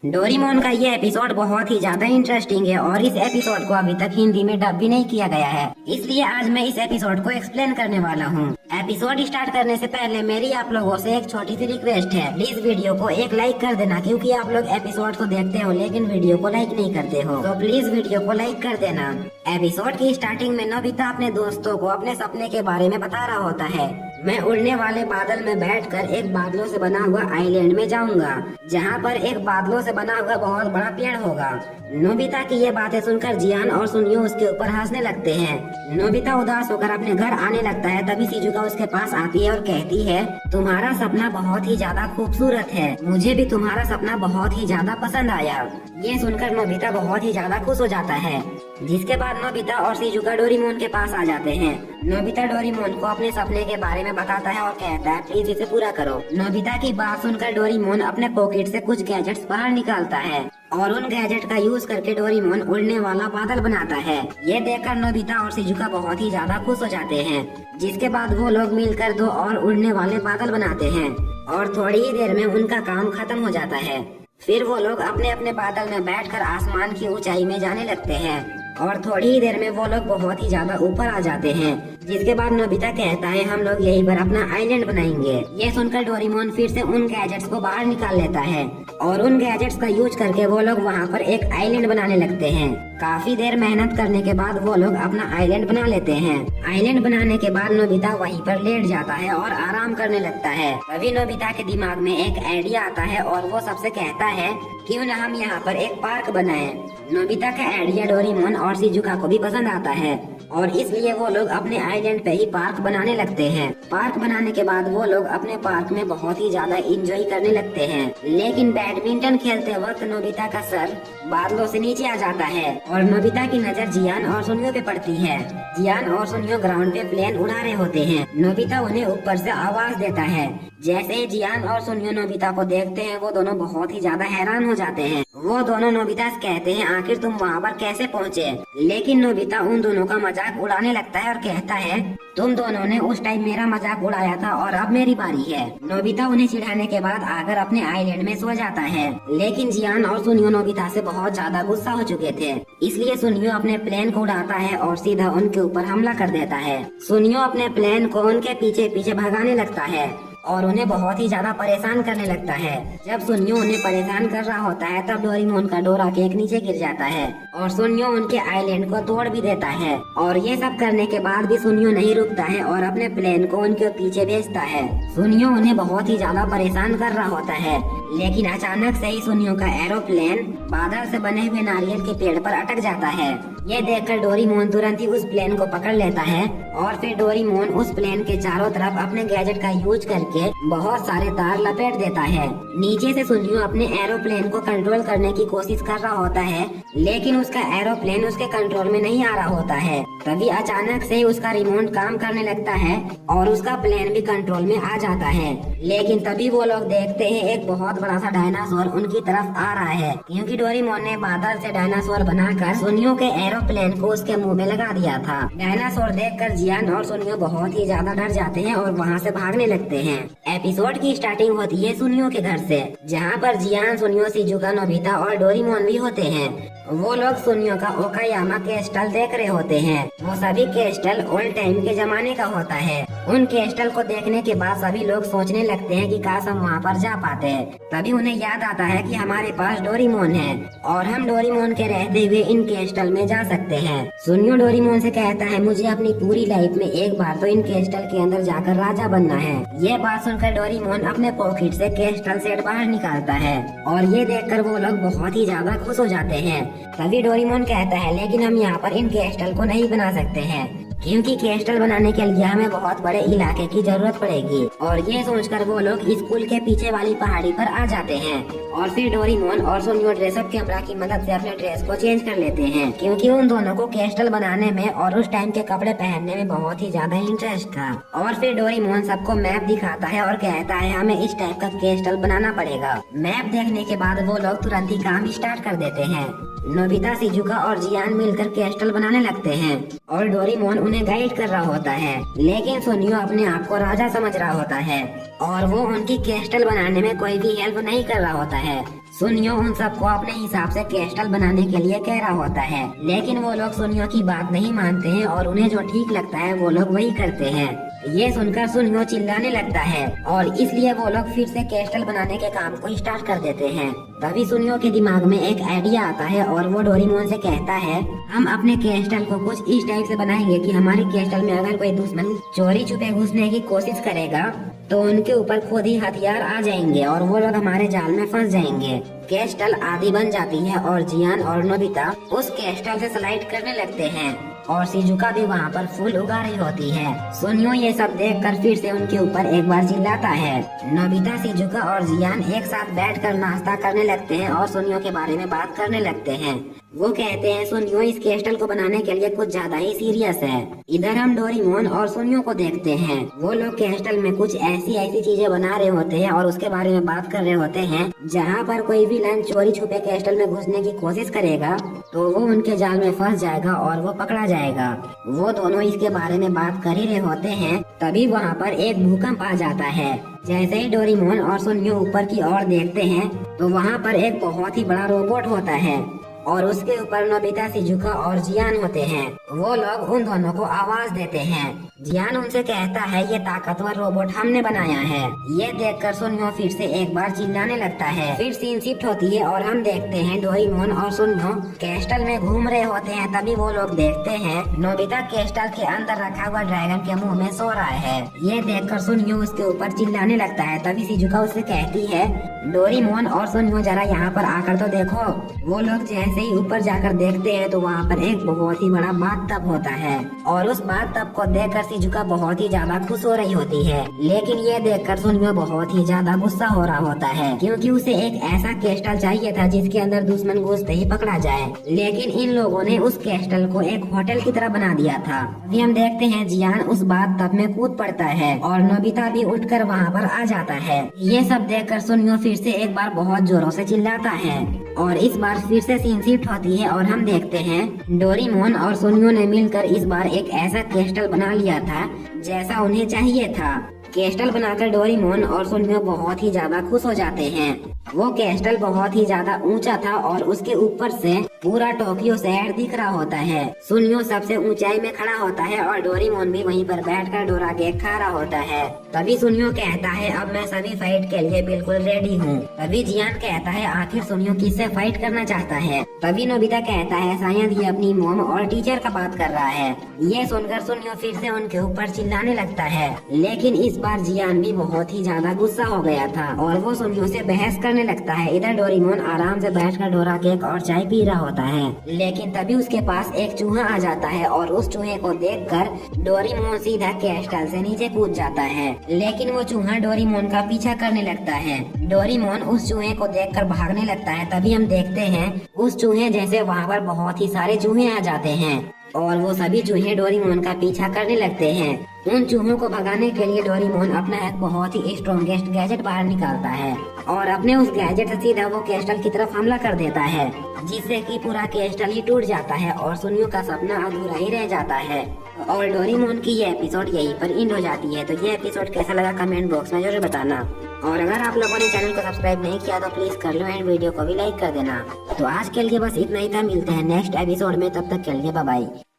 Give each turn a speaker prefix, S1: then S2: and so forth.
S1: Doraemon का ये episode बहुत ही ज्यादा इंटरेस्टिंग है और इस एपिसोड को अभी तक हिंदी में डब भी नहीं किया गया है, इसलिए आज मैं इस एपिसोड को एक्सप्लेन करने वाला हूँ। एपिसोड स्टार्ट करने से पहले मेरी आप लोगों से एक छोटी सी रिक्वेस्ट है, प्लीज वीडियो को एक लाइक कर देना, क्योंकि आप लोग एपिसोड तो देखते हो लेकिन वीडियो को लाइक नहीं करते हो, तो प्लीज वीडियो को लाइक कर देना। एपिसोड की स्टार्टिंग में नोबिता अपने दोस्तों को अपने सपने के बारे में बता रहा होता है। मैं उड़ने वाले बादल में बैठकर एक बादलों से बना हुआ आइलैंड में जाऊंगा, जहां पर एक बादलों से बना हुआ बहुत बड़ा पेड़ होगा। नोबिता की ये बातें सुनकर जियान और सुनियो उसके ऊपर हंसने लगते हैं। नोबिता उदास होकर अपने घर आने लगता है, तभी शिजुका उसके पास आती है और कहती है, तुम्हारा सपना बहुत ही ज्यादा खूबसूरत है, मुझे भी तुम्हारा सपना बहुत ही ज्यादा पसंद आया। ये सुनकर नोबिता बहुत ही ज्यादा खुश हो जाता है, जिसके बाद नोबिता और शिजुका डोरेमोन के पास आ जाते हैं। नोबिता डोरेमोन को अपने सपने के बारे में बताता है और कहता है, प्लीज इसे पूरा करो। नोबिता की बात सुनकर डोरेमोन अपने पॉकेट से कुछ गैजेट्स बाहर निकालता है और उन गैजेट का यूज करके डोरेमोन उड़ने वाला बादल बनाता है। ये देखकर नोबिता और शिजुका बहुत ही ज्यादा खुश हो जाते हैं, जिसके बाद वो लोग मिलकर दो और उड़ने वाले बादल बनाते हैं और थोड़ी ही देर में उनका काम खत्म हो जाता है। फिर वो लोग अपने अपने बादल में बैठकर आसमान की ऊंचाई में जाने लगते हैं और थोड़ी ही देर में वो लोग बहुत ही ज्यादा ऊपर आ जाते हैं, जिसके बाद नोबिता कहता है, हम लोग यहीं पर अपना आइलैंड बनाएंगे। ये सुनकर डोरेमोन फिर से उन गैजेट्स को बाहर निकाल लेता है और उन गैजेट्स का यूज करके वो लोग वहाँ पर एक आइलैंड बनाने लगते हैं। काफी देर मेहनत करने के बाद वो लोग अपना आइलैंड बना लेते हैं। आइलैंड बनाने के बाद नोबिता वहीं पर लेट जाता है और आराम करने लगता है। तभी नोबिता के दिमाग में एक आइडिया आता है और वो सबसे कहता है, क्यों न हम यहाँ पर एक पार्क बनाएं। नोबिता का आइडिया डोरेमोन और शिजुका को भी पसंद आता है और इसलिए वो लोग अपने आइलैंड पे ही पार्क बनाने लगते हैं। पार्क बनाने के बाद वो लोग अपने पार्क में बहुत ही ज्यादा एंजॉय करने लगते हैं, लेकिन बैडमिंटन खेलते वक्त नोबिता का सर बादलों से नीचे आ जाता है और नोबिता की नजर जियान और सुनियो पे पड़ती है। जियान और सुनियो ग्राउंड पे प्लेन उड़ा रहे होते हैं। नोबिता उन्हें ऊपर से आवाज देता है। जैसे ही जियान और सुनियो नोबिता को देखते हैं, वो दोनों बहुत ही ज्यादा हैरान हो जाते हैं। वो दोनों नोबिता से कहते हैं, आखिर तुम वहाँ पर कैसे पहुँचे? लेकिन नोबिता उन दोनों का मजाक उड़ाने लगता है और कहता है, तुम दोनों ने उस टाइम मेरा मजाक उड़ाया था और अब मेरी बारी है। नोबिता उन्हें चिढ़ाने के बाद आकर अपने आइलैंड में सो जाता है, लेकिन जियान और सुनियो नोबिता से बहुत ज्यादा गुस्सा हो चुके थे, इसलिए सुनियो अपने प्लेन को उड़ाता है और सीधा उनके ऊपर हमला कर देता है। सुनियो अपने प्लेन को उनके पीछे पीछे भगाने लगता है और उन्हें बहुत ही ज्यादा परेशान करने लगता है। जब सुनियो उन्हें परेशान कर रहा होता है, तब डोरेमोन का डोरा केक नीचे गिर जाता है और सुनियो उनके आइलैंड को तोड़ भी देता है। और ये सब करने के बाद भी सुनियो नहीं रुकता है और अपने प्लेन को उनके पीछे भेजता है। सुनियो उन्हें बहुत ही ज्यादा परेशान कर रहा होता है, लेकिन अचानक से ही सुनियो का एरोप्लेन बादल से बने हुए नारियल के पेड़ पर अटक जाता है। ये देखकर डोरेमोन तुरंत ही उस प्लेन को पकड़ लेता है और फिर डोरेमोन उस प्लेन के चारों तरफ अपने गैजेट का यूज करके बहुत सारे तार लपेट देता है। नीचे से सुनियो अपने एरोप्लेन को कंट्रोल करने की कोशिश कर रहा होता है, लेकिन उसका एरोप्लेन उसके कंट्रोल में नहीं आ रहा होता है। तभी अचानक से उसका रिमोट काम करने लगता है और उसका प्लेन भी कंट्रोल में आ जाता है। लेकिन तभी वो लोग देखते हैं, एक बहुत बड़ा सा डायनासोर उनकी तरफ आ रहा है, क्योंकि डोरेमोन ने बादल से डायनासोर बनाकर सुनियो के एरोप्लेन को उसके मुंह में लगा दिया था। डायनासोर देखकर जियान और सुनियो बहुत ही ज्यादा डर जाते हैं और वहाँ से भागने लगते हैं। एपिसोड की स्टार्टिंग होती है सुनियो के घर से, जहाँ पर जियान, सुनियो, शिजुका, नोबिता और डोरेमोन भी होते हैं। वो लोग सुनियो का ओकायामा कैस्टल देख रहे होते हैं। वो सभी कैस्टल ओल्ड टाइम के जमाने का होता है। उन कैस्टल को देखने के बाद सभी लोग सोचने लगते हैं कि काश हम वहाँ पर जा पाते। तभी उन्हें याद आता है कि हमारे पास डोरेमोन है और हम डोरेमोन के रहते हुए इन कैस्टल में जा सकते हैं। सुनियो डोरेमोन से कहता है, मुझे अपनी पूरी लाइफ में एक बार तो इन कैस्टल के अंदर जाकर राजा बनना है। ये बात सुनकर डोरेमोन अपने पॉकेट से कैस्टल सेट बाहर निकालता है और ये देखकर वो लोग बहुत ही ज्यादा खुश हो जाते हैं। तभी डोरेमोन कहता है, लेकिन हम यहाँ पर इन कैस्टल को नहीं बना सकते हैं, क्योंकि कैस्टल बनाने के लिए हमें बहुत बड़े इलाके की जरूरत पड़ेगी। और ये सोचकर वो लोग स्कूल के पीछे वाली पहाड़ी पर आ जाते हैं और फिर डोरेमोन और सुनियो ड्रेसअप कैमरा की मदद से अपने ड्रेस को चेंज कर लेते हैं, क्योंकि उन दोनों को कैस्टल बनाने में और उस टाइम के कपड़े पहनने में बहुत ही ज्यादा इंटरेस्ट था। और फिर डोरेमोन सबको मैप दिखाता है और कहता है, हमें इस टाइप का कैस्टल बनाना पड़ेगा। मैप देखने के बाद वो लोग तुरंत ही काम स्टार्ट कर देते हैं। नोबिता, शिजुका और जियान मिलकर कैस्टल बनाने लगते हैं और डोरेमोन उन्हें गाइड कर रहा होता है, लेकिन सुनियो अपने आप को राजा समझ रहा होता है और वो उनकी क्रिस्टल बनाने में कोई भी हेल्प नहीं कर रहा होता है। सुनियो उन सबको अपने हिसाब से क्रिस्टल बनाने के लिए कह रहा होता है, लेकिन वो लोग सुनियो की बात नहीं मानते हैं और उन्हें जो ठीक लगता है वो लोग वही करते हैं। ये सुनकर सुनियो चिल्लाने लगता है और इसलिए वो लोग फिर से क्रिस्टल बनाने के काम को स्टार्ट कर देते हैं। तभी सुनियो के दिमाग में एक आइडिया आता है और वो डोरेमोन से कहता है, हम अपने क्रिस्टल को कुछ इस टाइप से बनाएंगे कि हमारी क्रिस्टल में अगर कोई दुश्मन चोरी छुपे घुसने की कोशिश करेगा तो उनके ऊपर खुद ही हथियार आ जाएंगे और वो लोग हमारे जाल में फंस जाएंगे। क्रिस्टल आधी बन जाती है और जियान और नोबिता उस क्रिस्टल से स्लाइड करने लगते हैं और शिजुका भी वहाँ पर फूल उगा रही होती है। सुनियो ये सब देखकर फिर से उनके ऊपर एक बार चिल्लाता है। नोबिता, शिजुका और जियान एक साथ बैठकर नाश्ता करने लगते हैं और सुनियो के बारे में बात करने लगते हैं। वो कहते हैं सुनियो इस क्रिस्टल को बनाने के लिए कुछ ज्यादा ही सीरियस है। इधर हम डोरेमोन और सुनियो को देखते हैं, वो लोग क्रिस्टल में कुछ ऐसी चीजें बना रहे होते हैं और उसके बारे में बात कर रहे होते हैं। जहाँ पर कोई विलन चोरी छुपे क्रिस्टल में घुसने की कोशिश करेगा तो वो उनके जाल में फंस जाएगा और वो पकड़ा जाएगा। वो दोनों इसके बारे में बात कर ही रहे होते हैं, तभी वहाँ पर एक भूकंप आ जाता है। जैसे ही डोरेमोन और सुनियो ऊपर की ओर देखते हैं तो वहाँ पर एक बहुत ही बड़ा रोबोट होता है और उसके ऊपर नोबिता, शिजुका और जियान होते हैं। वो लोग उन दोनों को आवाज देते हैं। जियान उनसे कहता है, ये ताकतवर रोबोट हमने बनाया है। ये देखकर सुनियो फिर से एक बार चिल्लाने लगता है। फिर सीन शिफ्ट होती है और हम देखते हैं डोरेमोन और सुनियो क्रिस्टल में घूम रहे होते हैं। तभी वो लोग देखते हैं नोबिता क्रिस्टल के अंदर रखा हुआ ड्रैगन के मुंह में सो रहा है। ये देखकर सुनियो उसके ऊपर चिल्लाने लगता है। तभी शिजुका उससे कहती है, डोरेमोन और सुनियो जरा यहाँ पर आकर तो देखो। वो लोग जैसे ही ऊपर जाकर देखते हैं तो वहाँ पर एक बहुत ही बड़ा बाथटब होता है और उस बाथटब को देखकर शिजुका बहुत ही ज्यादा खुश हो रही होती है, लेकिन ये देखकर सुनियो बहुत ही ज्यादा गुस्सा हो रहा होता है क्योंकि उसे एक ऐसा क्रिस्टल चाहिए था जिसके अंदर दुश्मन घुसते ही पकड़ा जाए, लेकिन इन लोगों ने उस क्रिस्टल को एक होटल की तरह बना दिया था। अभी हम देखते हैं जियान उस बाथटब में कूद पड़ता है और नोबिता भी उठकर वहाँ पर आ जाता है। ये सब देखकर सुनियो फिर से एक बार बहुत जोरों से चिल्लाता है और इस बार फिर से सीन शिफ्ट होती है और हम देखते हैं डोरेमोन और सुनियो ने मिलकर इस बार एक ऐसा क्रिस्टल बना लिया था जैसा उन्हें चाहिए था। क्रिस्टल बनाकर डोरेमोन और सुनियो बहुत ही ज्यादा खुश हो जाते हैं। वो क्रिस्टल बहुत ही ज्यादा ऊंचा था और उसके ऊपर से पूरा टोक्यो शहर दिख रहा होता है। सुनियो सबसे ऊंचाई में खड़ा होता है और डोरेमोन भी वहीं पर बैठकर डोरा केक खा रहा होता है। तभी सुनियो कहता है, अब मैं सभी फाइट के लिए बिल्कुल रेडी हूँ। तभी जियान कहता है, आखिर सुनियो किससे फाइट करना चाहता है। तभी नोबिता कहता है, शायद ये अपनी मॉम और टीचर का बात कर रहा है। ये सुनकर सुनियो फिर से उनके ऊपर चिल्लाने लगता है, लेकिन इस बार जियान भी बहुत ही ज्यादा गुस्सा हो गया था और वो सुनियो से बहस करने लगता है। इधर डोरेमोन आराम से बैठकर डोरा केक और चाय पी रहा होता है, लेकिन तभी उसके पास एक चूहा आ जाता है और उस चूहे को देखकर डोरेमोन सीधा क्रिस्टल से नीचे कूद जाता है, लेकिन वो चूहा डोरेमोन का पीछा करने लगता है। डोरेमोन उस चूहे को देखकर भागने लगता है। तभी हम देखते हैं उस चूहे जैसे वहाँ पर बहुत ही सारे चूहे आ जाते हैं और वो सभी चूहे डोरेमोन का पीछा करने लगते हैं। उन चूहों को भगाने के लिए डोरेमोन अपना एक बहुत ही स्ट्रॉन्गेस्ट गैजेट बाहर निकालता है और अपने उस गैजेट से सीधा वो क्रिस्टल की तरफ हमला कर देता है, जिससे कि पूरा क्रिस्टल ही टूट जाता है और सुनियो का सपना अधूरा ही रह जाता है। और डोरेमोन की ये एपिसोड यहीं पर एंड हो जाती है। तो ये एपिसोड कैसा लगा कमेंट बॉक्स में जरूर बताना और अगर आप लोगों ने चैनल को सब्सक्राइब नहीं किया तो प्लीज कर लो एंड वीडियो को भी लाइक कर देना। तो आज के लिए बस इतना ही था, मिलते हैं नेक्स्ट एपिसोड में, तब तक के लिए बाय बाय।